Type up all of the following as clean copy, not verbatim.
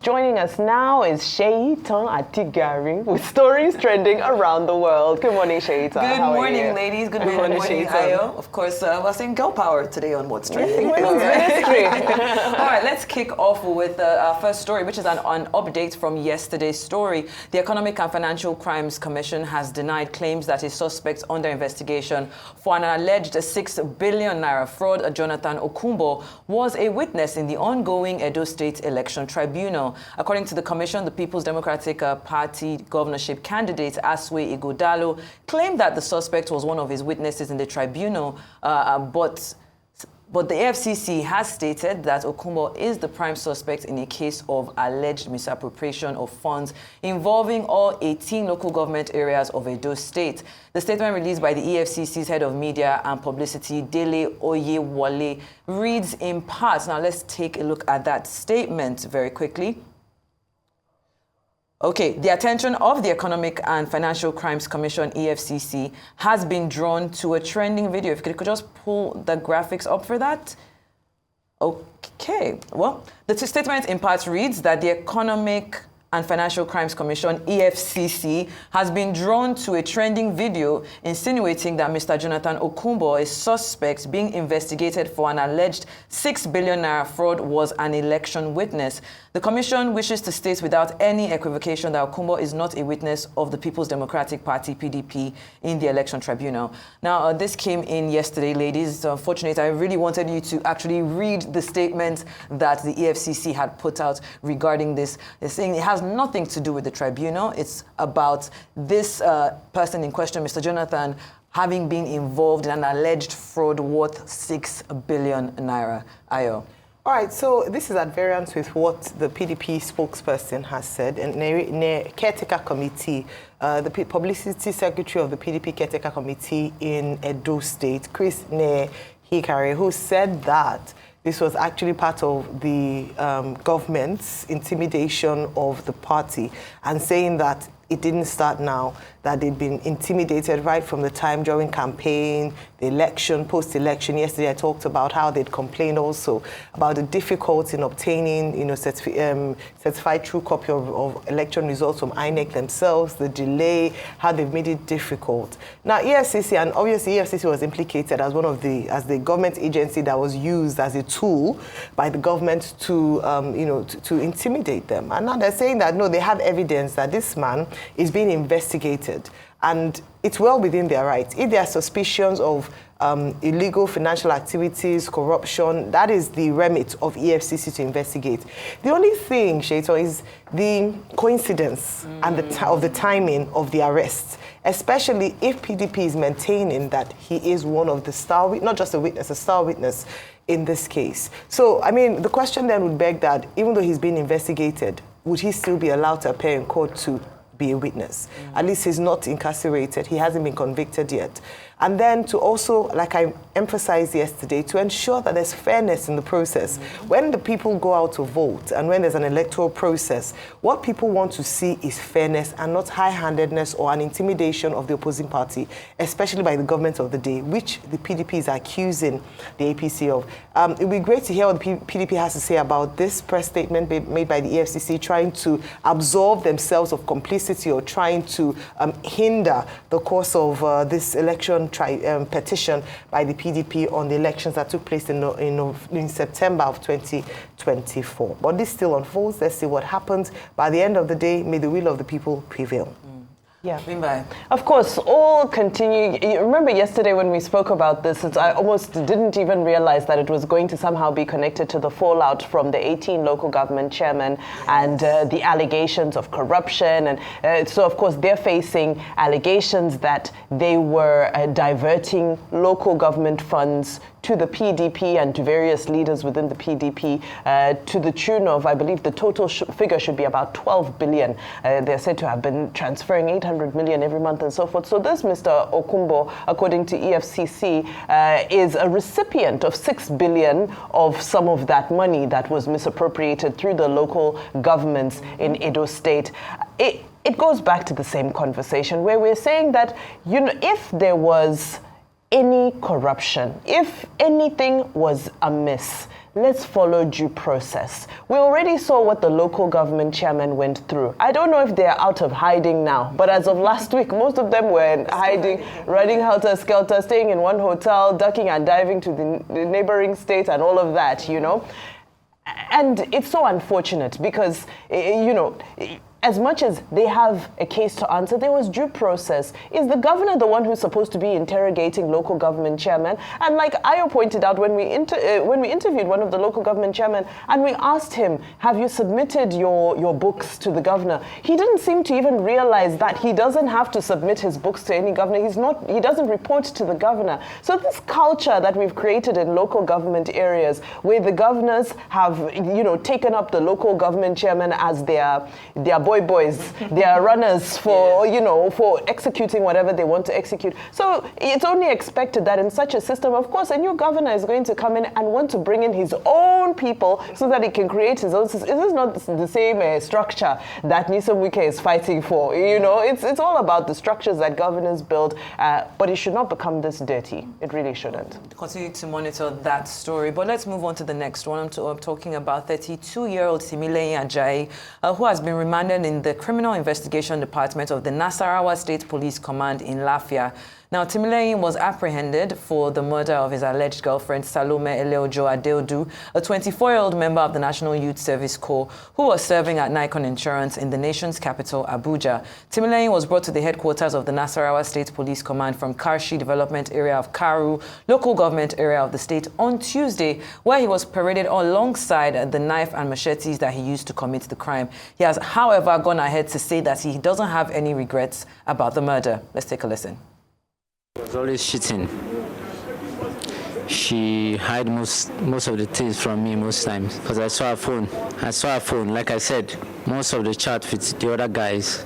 Joining us now is Sheitan Atigari with stories trending around the world. Good morning, Sheitan. Good morning, ladies. Good morning, Ayo. Of course, we're saying girl power today on What's Trending. Women's Ministry. All right, let's kick off with our first story, which is an update from yesterday's story. The Economic and Financial Crimes Commission has denied claims that a suspect under investigation for an alleged 6 billion naira fraud, Jonathan Okumbo, was a witness in the ongoing Edo State Election Tribunal. According to the Commission, the People's Democratic Party governorship candidate, Aswe Ighodalo, claimed that the suspect was one of his witnesses in the tribunal, but the EFCC has stated that Okumbo is the prime suspect in a case of alleged misappropriation of funds involving all 18 local government areas of Edo State. The statement released by the EFCC's head of media and publicity, Dele Oyewole, reads in part. Now let's take a look at that statement very quickly. Okay, the attention of the Economic and Financial Crimes Commission, EFCC, has been drawn to a trending video. If you could just pull the graphics up for that. Okay, well, the statement in part reads that the Economic and Financial Crimes Commission, EFCC, has been drawn to a trending video insinuating that Mr. Jonathan Okumbo, a suspect being investigated for an alleged 6 billion naira fraud, was an election witness. The Commission wishes to state without any equivocation that Okumbo is not a witness of the People's Democratic Party, PDP, in the election tribunal. Now, this came in yesterday, ladies. It's unfortunate. I really wanted you to actually read the statement that the EFCC had put out regarding this. They're saying it has nothing to do with the tribunal. It's about this person in question, Mr. Jonathan, having been involved in an alleged fraud worth 6 billion naira. Ayo. All right, so this is at variance with what the PDP spokesperson has said. In the caretaker committee, the publicity secretary of the PDP caretaker committee in Edo State, Chris Hikare, who said that this was actually part of the government's intimidation of the party, and saying that it didn't start now, that they'd been intimidated right from the time during campaign, the election, post-election. Yesterday I talked about how they'd complained also about the difficulty in obtaining, certified true copy of election results from INEC themselves, the delay, how they've made it difficult. Now, EFCC, and obviously EFCC was implicated as as the government agency that was used as a tool by the government to, to intimidate them. And now they're saying that, no, they have evidence that this man is being investigated, and it's well within their rights. If there are suspicions of illegal financial activities, corruption, that is the remit of EFCC to investigate. The only thing, Sheitan, is the coincidence and of the timing of the arrest, especially if PDP is maintaining that he is one of the star, not just a witness, a star witness in this case. So, I mean, the question then would beg that even though he's being investigated, would he still be allowed to appear in court to be a witness? At least he's not incarcerated. He hasn't been convicted yet. And then to also, like I emphasized yesterday, to ensure that there's fairness in the process. When the people go out to vote and when there's an electoral process, what people want to see is fairness and not high-handedness or an intimidation of the opposing party, especially by the government of the day, which the PDP is accusing the APC of. It would be great to hear what the PDP has to say about this press statement made by the EFCC, trying to absolve themselves of complicity or trying to hinder the course of this election petition by the PDP on the elections that took place in September of 2024. But this still unfolds. Let's see what happens. By the end of the day, may the will of the people prevail. Yeah. Of course, all continue. You remember yesterday when we spoke about this, I almost didn't even realize that it was going to somehow be connected to the fallout from the 18 local government chairmen and the allegations of corruption. And so, of course, they're facing allegations that they were diverting local government funds to the PDP and to various leaders within the PDP to the tune of, I believe the total figure should be about 12 billion. They're said to have been transferring 800 million every month and so forth. So this Mr. Okumbo, according to EFCC, is a recipient of 6 billion of some of that money that was misappropriated through the local governments in Edo State. It goes back to the same conversation where we're saying that, if there was any corruption, if anything was amiss, let's follow due process. We already saw what the local government chairman went through. I don't know if they're out of hiding now, but as of last week, most of them were in hiding, running helter-skelter, staying in one hotel, ducking and diving to the neighboring state and all of that, you know. And it's so unfortunate because, you know, as much as they have a case to answer, there was due process. Is the governor the one who's supposed to be interrogating local government chairmen? And like Ayo pointed out, when we interviewed one of the local government chairmen and we asked him, have you submitted your books to the governor? He didn't seem to even realize that he doesn't have to submit his books to any governor. He doesn't report to the governor. So this culture that we've created in local government areas where the governors have, you know, taken up the local government chairman as their boys, they are runners for, you know, for executing whatever they want to execute. So it's only expected that in such a system, of course, a new governor is going to come in and want to bring in his own people so that he can create his own system. This is not the same structure that Nyesom Wike is fighting for. You know, it's all about the structures that governors build, but it should not become this dirty. It really shouldn't. Continue to monitor that story, but let's move on to the next one. I'm talking about 32-year-old Timileyin Ajayi, who has been remanded in the Criminal Investigation Department of the Nasarawa State Police Command in Lafia. Now, Timileyin was apprehended for the murder of his alleged girlfriend, Salome Eleojo Adeodu, a 24-year-old member of the National Youth Service Corps who was serving at Nikon Insurance in the nation's capital, Abuja. Timileyin was brought to the headquarters of the Nasarawa State Police Command from Karshi Development Area of Karu, local government area of the state, on Tuesday, where he was paraded alongside the knife and machetes that he used to commit the crime. He has, however, gone ahead to say that he doesn't have any regrets about the murder. Let's take a listen. She was always cheating. She hid most of the things from me most times because I saw her phone. Like I said, most of the chat with the other guys.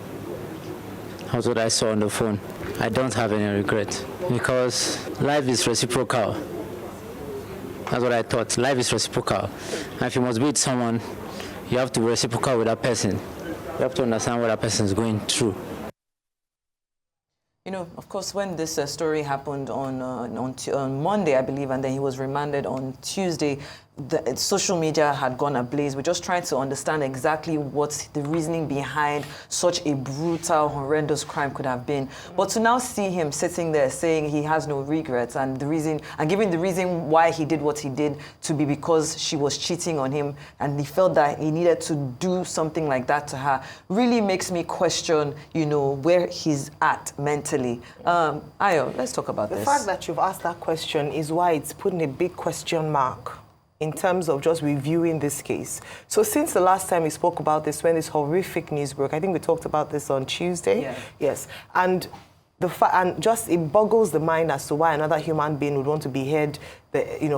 That's what I saw on the phone. I don't have any regret because life is reciprocal. That's what I thought. Life is reciprocal. And if you must be with someone, you have to be reciprocal with that person. You have to understand what that person is going through. You know, of course, when this story happened on Monday, I believe, and then he was remanded on Tuesday, the social media had gone ablaze. We're just trying to understand exactly what the reasoning behind such a brutal, horrendous crime could have been. But to now see him sitting there saying he has no regrets and giving the reason why he did what he did to be because she was cheating on him and he felt that he needed to do something like that to her really makes me question, you know, where he's at mentally. Ayo, let's talk about this. The fact that you've asked that question is why it's putting a big question mark in terms of just reviewing this case. So since the last time we spoke about this, when this horrific news broke, I think we talked about this on Tuesday. Yeah. Yes. And it boggles the mind as to why another human being would want to behead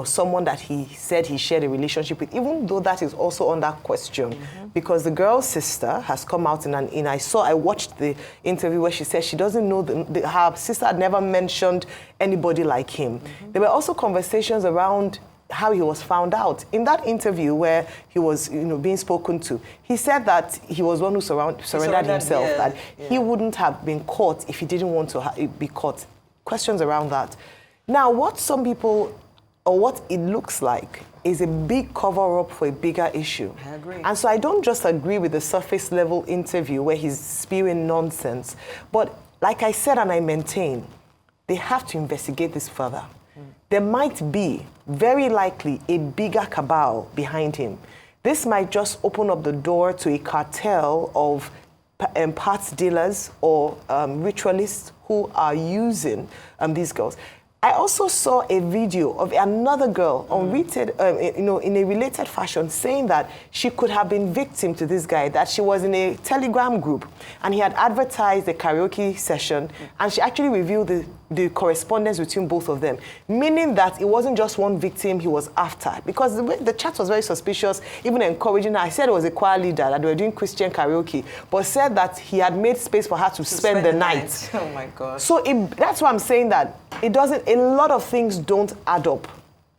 someone that he said he shared a relationship with, even though that is also under question. Mm-hmm. Because the girl's sister has come out I watched the interview where she said she doesn't know, her sister had never mentioned anybody like him. Mm-hmm. There were also conversations around how he was found out. In that interview where he was being spoken to, he said that he was one who surrendered himself, that he wouldn't have been caught if he didn't want to be caught. Questions around that. Now, what it looks like is a big cover-up for a bigger issue. I agree. And so I don't just agree with the surface-level interview where he's spewing nonsense, but like I said and I maintain, they have to investigate this further. There might be, very likely, a bigger cabal behind him. This might just open up the door to a cartel of parts dealers or ritualists who are using these girls. I also saw a video of another girl in a related fashion saying that she could have been victim to this guy, that she was in a Telegram group and he had advertised a karaoke session and she actually revealed the correspondence between both of them, meaning that it wasn't just one victim he was after. Because the chat was very suspicious, even encouraging her. I said it was a choir leader, that they were doing Christian karaoke, but said that he had made space for her to spend the night. Oh my God. So that's why I'm saying that a lot of things don't add up.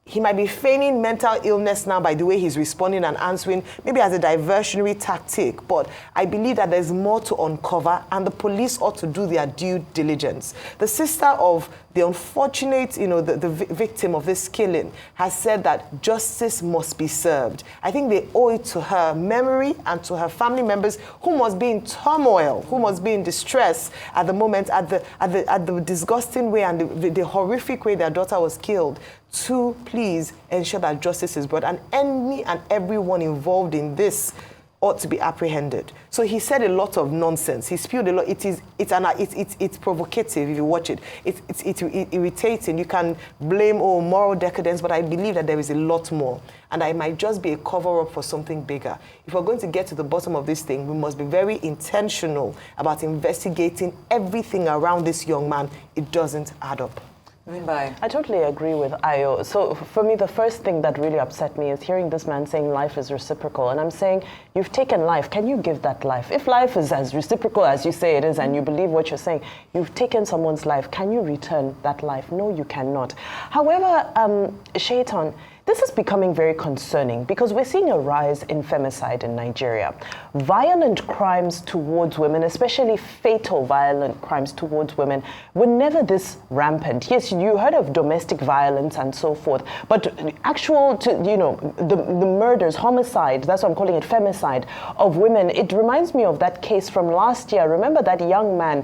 he might be feigning mental illness now by the way he's responding and answering, maybe as a diversionary tactic, but I believe that there's more to uncover and the police ought to do their due diligence. The sister of the unfortunate, the victim of this killing has said that justice must be served. I think they owe it to her memory and to her family members who must be in turmoil, who must be in distress at the moment, at the disgusting way and the horrific way their daughter was killed, to please ensure that justice is brought. And any and everyone involved in this ought to be apprehended. So he said a lot of nonsense. He spewed a lot. It's provocative if you watch it. It's irritating. You can blame moral decadence, but I believe that there is a lot more. And it might just be a cover-up for something bigger. If we're going to get to the bottom of this thing, we must be very intentional about investigating everything around this young man. It doesn't add up. I totally agree with Ayo. So for me, the first thing that really upset me is hearing this man saying life is reciprocal. And I'm saying, you've taken life. Can you give that life? If life is as reciprocal as you say it is and you believe what you're saying, you've taken someone's life. Can you return that life? No, you cannot. However, Shaitan, this is becoming very concerning because we're seeing a rise in femicide in Nigeria. Violent crimes towards women, especially fatal violent crimes towards women, were never this rampant. Yes, you heard of domestic violence and so forth, but actual, the murders, homicide, that's what I'm calling it, femicide, of women, it reminds me of that case from last year. Remember that young man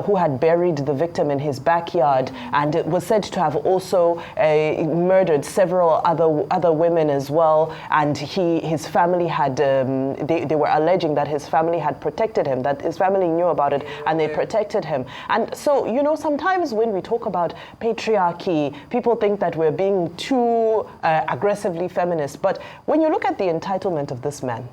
who had buried the victim in his backyard and it was said to have also murdered several other women as well, and his family had they were alleging that his family had protected him, that his family knew about it and they protected him. And so sometimes when we talk about patriarchy, people think that we're being too aggressively feminist, but when you look at the entitlement of this man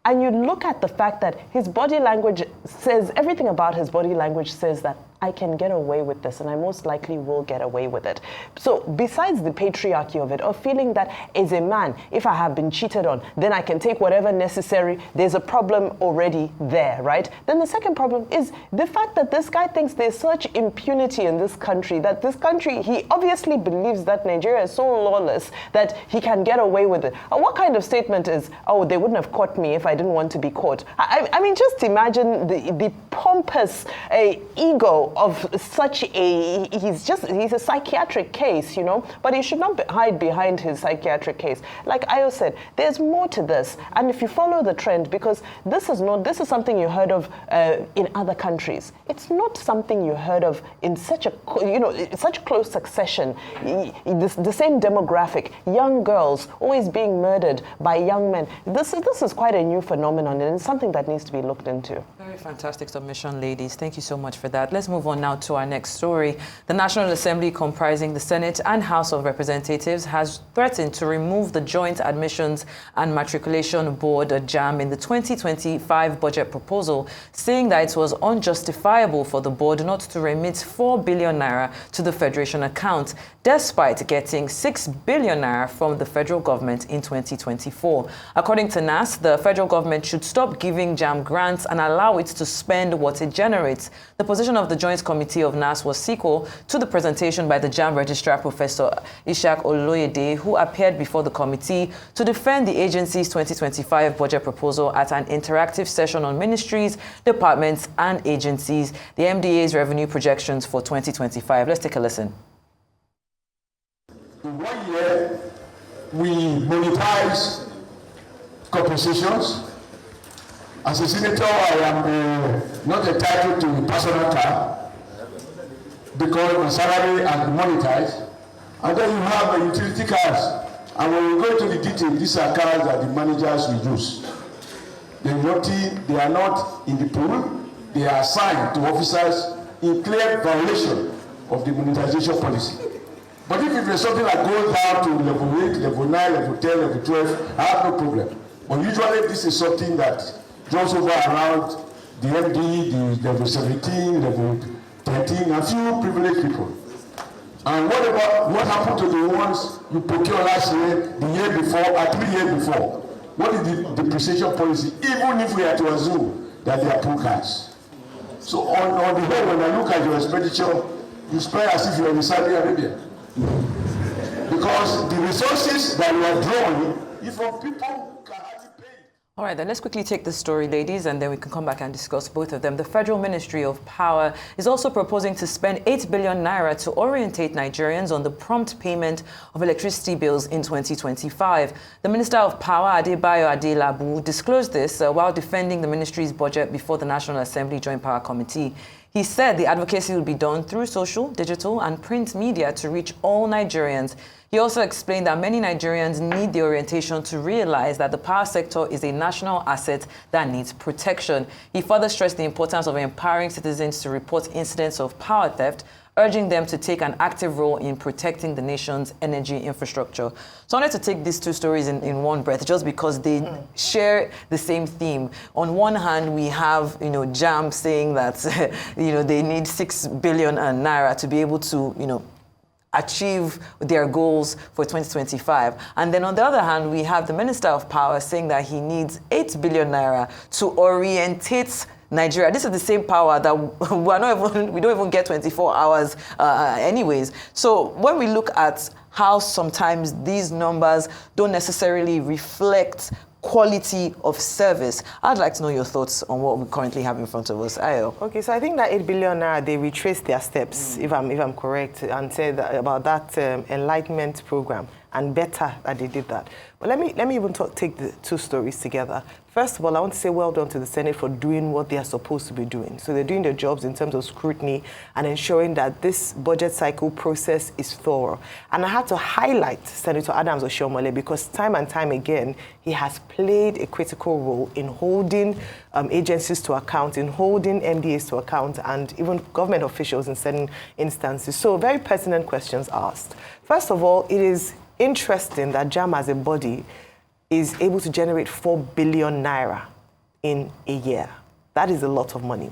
and you look at the fact that his body language says, everything about his body language says that I can get away with this and I most likely will get away with it. So besides the patriarchy of it, of feeling that as a man, if I have been cheated on, then I can take whatever necessary, there's a problem already there, right? Then the second problem is the fact that this guy thinks there's such impunity in this country, that this country, he obviously believes that Nigeria is so lawless that he can get away with it. What kind of statement is, oh, they wouldn't have caught me if I didn't want to be caught? I mean, just imagine the pompous ego of such he's a psychiatric case, but he should not hide behind his psychiatric case. Like Ayo said, there's more to this. And if you follow the trend, because this is something you heard of in other countries. It's not something you heard of in such such close succession. The same demographic, young girls always being murdered by young men. This is quite a new phenomenon, and it's something that needs to be looked into. Very fantastic submission, ladies. Thank you so much for that. Let's move on now to our next story. The National Assembly, comprising the Senate and House of Representatives, has threatened to remove the Joint Admissions and Matriculation Board, JAMB, in the 2025 budget proposal, saying that it was unjustifiable for the board not to remit 4 billion naira to the Federation account, despite getting 6 billion naira from the federal government in 2024. According to NAS, the federal government should stop giving JAMB grants and allow it to spend what it generates. The position of the Joint Committee of NAS was sequel to the presentation by the JAMB Registrar, Professor Ishaq Oloyede, who appeared before the committee to defend the agency's 2025 budget proposal at an interactive session on ministries, departments, and agencies, the MDA's revenue projections for 2025. Let's take a listen. In 1 year, we monetize compensations. As a senator, I am not entitled to a personal car because my salary has been monetized. And then you have utility cars. And when we go to the detail, these are cars that the managers will use. They are not in the pool. They are assigned to officers in clear violation of the monetization policy. But if there's something that goes down to level 8, level 9, level 10, level 12, I have no problem. But usually this is something that jumps over around the MD, the level 17, level 13, a few privileged people. And what happened to the ones you procured last year, the year before, or 3 years before? What is the depreciation policy, even if we are to assume that they are poor cars? So on the whole, when I look at your expenditure, you spend as if you're in Saudi Arabia. Because because the resources that we are drawing is from people who can hardly pay. All right, then let's quickly take this story, ladies, and then we can come back and discuss both of them. The Federal Ministry of Power is also proposing to spend 8 billion naira to orientate Nigerians on the prompt payment of electricity bills in 2025. The Minister of Power, Adebayo Adelabu, disclosed this while defending the ministry's budget before the National Assembly Joint Power Committee. He said the advocacy will be done through social, digital, and print media to reach all Nigerians. He also explained that many Nigerians need the orientation to realize that the power sector is a national asset that needs protection. He further stressed the importance of empowering citizens to report incidents of power theft, urging them to take an active role in protecting the nation's energy infrastructure. So I wanted to take these two stories in one breath, just because they share the same theme. On one hand, we have, JAM saying that, they need 6 billion naira to be able to, achieve their goals for 2025. And then on the other hand, we have the Minister of Power saying that he needs 8 billion naira to orientate Nigeria. This is the same power that we don't even get 24 hours anyways. So when we look at how sometimes these numbers don't necessarily reflect quality of service, I'd like to know your thoughts on what we currently have in front of us. Ayo. Okay, so I think that 8 billion naira, they retraced their steps, if I'm correct, and said about that enlightenment program, and better that they did that. But let me even take the two stories together. First of all, I want to say well done to the Senate for doing what they are supposed to be doing. So they're doing their jobs in terms of scrutiny and ensuring that this budget cycle process is thorough. And I had to highlight Senator Adams Oshiomhole because time and time again, he has played a critical role in holding agencies to account, in holding MDAs to account, and even government officials in certain instances. So very pertinent questions asked. First of all, it is interesting that JAM as a body is able to generate 4 billion naira in a year. That is a lot of money.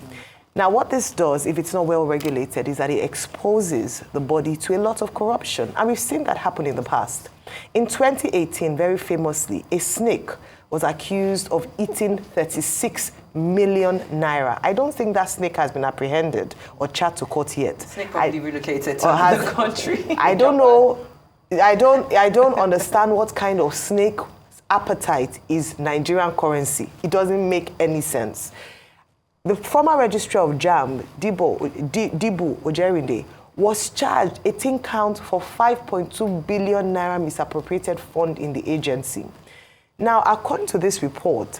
Now, what this does, if it's not well regulated, is that it exposes the body to a lot of corruption. And we've seen that happen in the past. In 2018, very famously, a snake was accused of eating 36 million naira. I don't think that snake has been apprehended or charged to court yet. The snake probably relocated to another country. I don't know. I don't understand what kind of snake appetite is Nigerian currency. It doesn't make any sense. The former registrar of JAM, Dibu Ojerinde, was charged 18 counts for 5.2 billion naira misappropriated fund in the agency. Now, according to this report,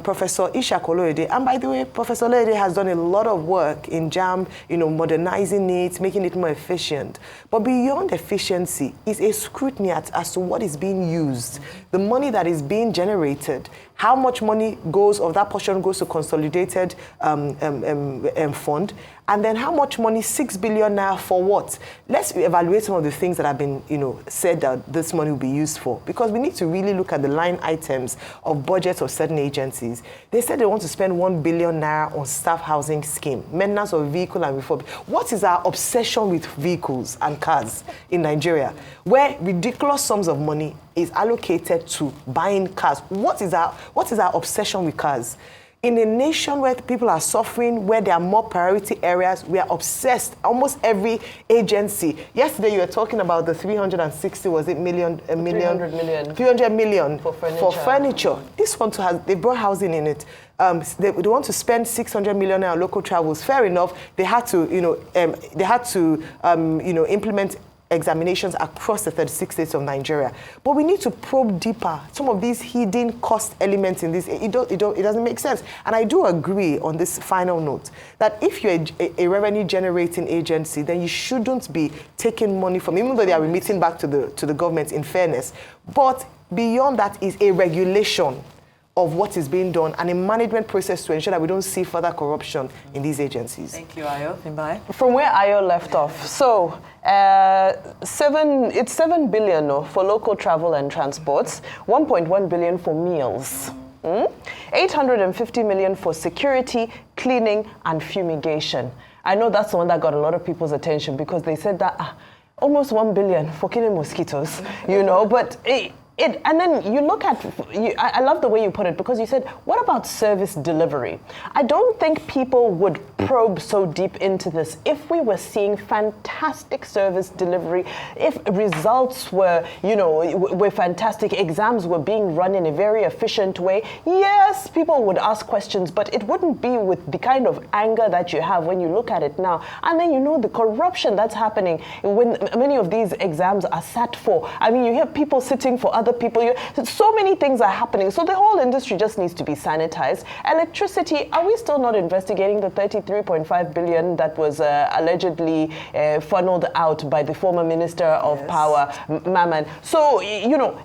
Professor Ishak Oloyede, and by the way, Professor Oloyede has done a lot of work in JAM, modernizing it, making it more efficient. But beyond efficiency is a scrutiny as to what is being used, the money that is being generated, how much money of that portion goes to consolidated fund, and then how much money, 6 billion naira for what? Let's evaluate some of the things that have been, said that this money will be used for, because we need to really look at the line items of budgets of certain agencies. They said they want to spend 1 billion naira on staff housing scheme, maintenance of vehicle and refurb. What is our obsession with vehicles and cars in Nigeria, where ridiculous sums of money is allocated to buying cars? What is our obsession with cars? In a nation where people are suffering, where there are more priority areas, we are obsessed. Almost every agency. Yesterday you were talking about the 360, was it million? 300 million. 300 million for furniture. This one too they brought housing in it. They want to spend 600 million on local travels. Fair enough. They had to, implement examinations across the 36 states of Nigeria. But we need to probe deeper. Some of these hidden cost elements in this, it doesn't make sense. And I do agree on this final note that if you're a revenue generating agency, then you shouldn't be taking money from, even though they are remitting back to the government in fairness. But beyond that is a regulation of what is being done and a management process to ensure that we don't see further corruption in these agencies. Thank you, Ayo. Mbaye? From where Ayo left off, so it's 7 billion for local travel and transports, 1.1 billion for meals, 850 million for security, cleaning, and fumigation. I know that's the one that got a lot of people's attention because they said that almost 1 billion for killing mosquitoes, but and then you look at, I love the way you put it, because you said, what about service delivery? I don't think people would probe so deep into this, if we were seeing fantastic service delivery, if results were, were fantastic, exams were being run in a very efficient way, yes, people would ask questions, but it wouldn't be with the kind of anger that you have when you look at it now. And then the corruption that's happening when many of these exams are sat for. I mean, you hear people sitting for other people. So many things are happening. So the whole industry just needs to be sanitized. Electricity, are we still not investigating the 33.5 billion that was allegedly funneled out by the former Minister of Power, Maman? So,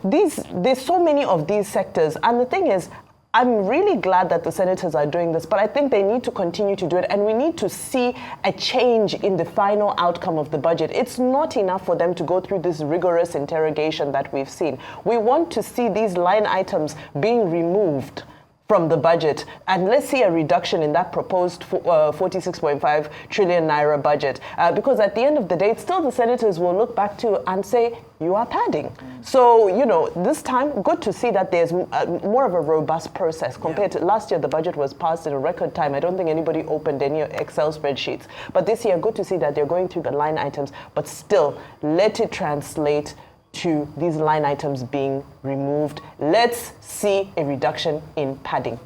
there's so many of these sectors. And the thing is, I'm really glad that the senators are doing this, but I think they need to continue to do it, and we need to see a change in the final outcome of the budget. It's not enough for them to go through this rigorous interrogation that we've seen. We want to see these line items being removed from the budget, and let's see a reduction in that proposed 46.5 trillion naira budget, because at the end of the day, it's still the senators will look back to and say, you are padding. So, this time, good to see that there's more of a robust process compared to last year. The budget was passed in a record time. I don't think anybody opened any Excel spreadsheets. But this year, good to see that they're going through the line items, but still, let it translate to these line items being removed. Let's see a reduction in padding.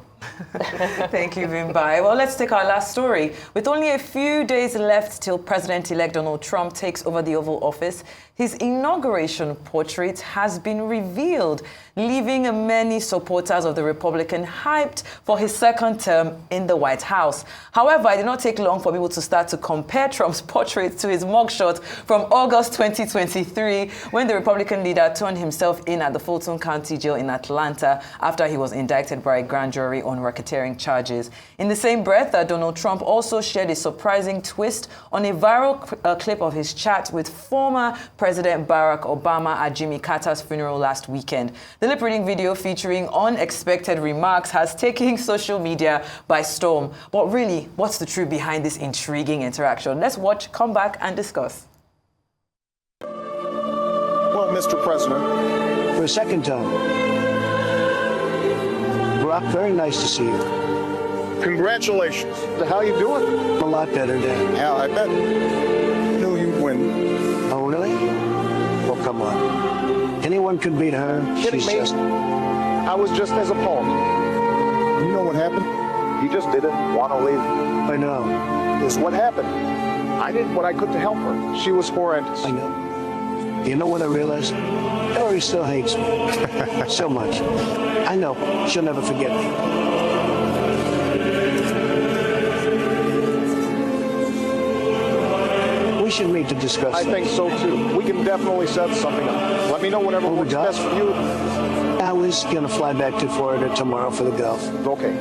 Thank you, Vimbai. Well, let's take our last story. With only a few days left till President-elect Donald Trump takes over the Oval Office, his inauguration portrait has been revealed, leaving many supporters of the Republican hyped for his second term in the White House. However, it did not take long for people to start to compare Trump's portrait to his mugshot from August 2023, when the Republican leader turned himself in at the Fulton County Jail in Atlanta after he was indicted by a grand jury on racketeering charges. In the same breath, Donald Trump also shared a surprising twist on a viral clip of his chat with former President Barack Obama at Jimmy Carter's funeral last weekend. The lip-reading video featuring unexpected remarks has taken social media by storm. But really, what's the truth behind this intriguing interaction? Let's watch, come back, and discuss. Well, Mr. President, for a second time. Barack, very nice to see you. congratulations. How you doing? A lot better, Dan. Yeah, I bet. Knew you'd win. Oh, really? Well, come on. Anyone could beat her. Kidding She's me? just... I was just as appalled. You know what happened? You just didn't want to leave. I know. This is what happened. I did what I could to help her. She was horrendous. I know. You know what I realized? Hillary still hates me. So much. I know. She'll never forget me. We should meet to discuss I think this. so, too. We can definitely set something up. Let me know whenever works golf? best for you. I was going to fly back to Florida tomorrow for the golf. Okay.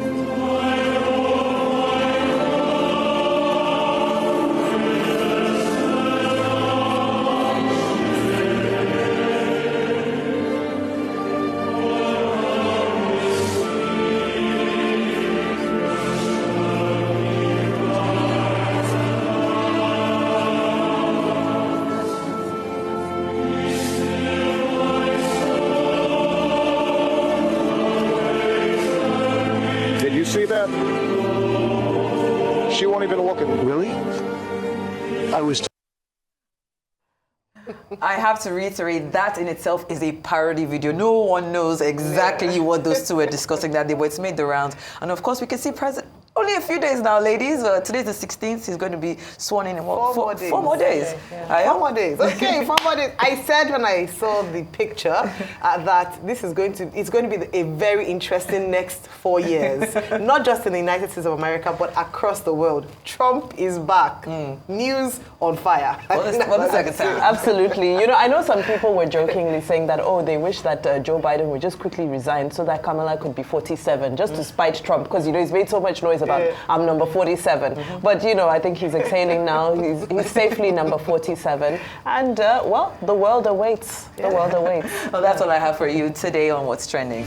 See that? She won't even look at me. Really? I was... I have to reiterate, that in itself is a parody video. No one knows exactly what those two were discussing that day, but it's made the rounds. And of course, we can see President... Only a few days now, ladies. Today's the 16th. He's going to be sworn in what? 4 more days. 4 more days. Yeah. 4 more days. Okay, 4 more days. I said when I saw the picture that this is going to be a very interesting next 4 years. Not just in the United States of America, but across the world. Trump is back. News on fire. Well, the second time. Absolutely. You know, I know some people were jokingly saying that, oh, they wish that Joe Biden would just quickly resign so that Kamala could be 47, just to spite Trump, because, you know, he's made so much noise about I'm number 47. But, you know, I think he's exhaling now. He's safely number 47. And, well, the world awaits. The world awaits. Well, that's all I have for you today on What's Trending.